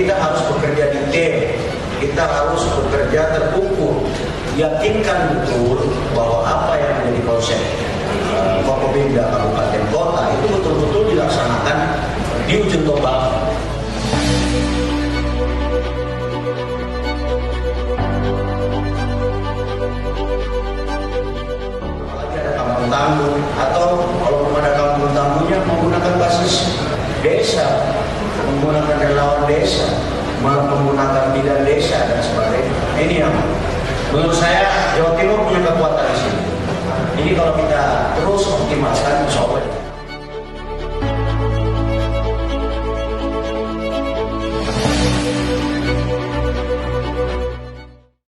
kita harus bekerja detail, kita harus bekerja terukur, yakinkan betul bahwa apa yang menjadi konsep Forkopimda Kabupaten Kota itu betul-betul dilaksanakan di ujung tombak. Ada kampung tangguh, atau kalau belum ada kampung tangguhnya menggunakan basis desa, menggunakan relawan desa, menggunakan bidan desa dan sebagainya. Ini yang menurut saya Jawa Timur punya kekuatan di sini. Ini kalau kita terus optimalkan, insya Allah.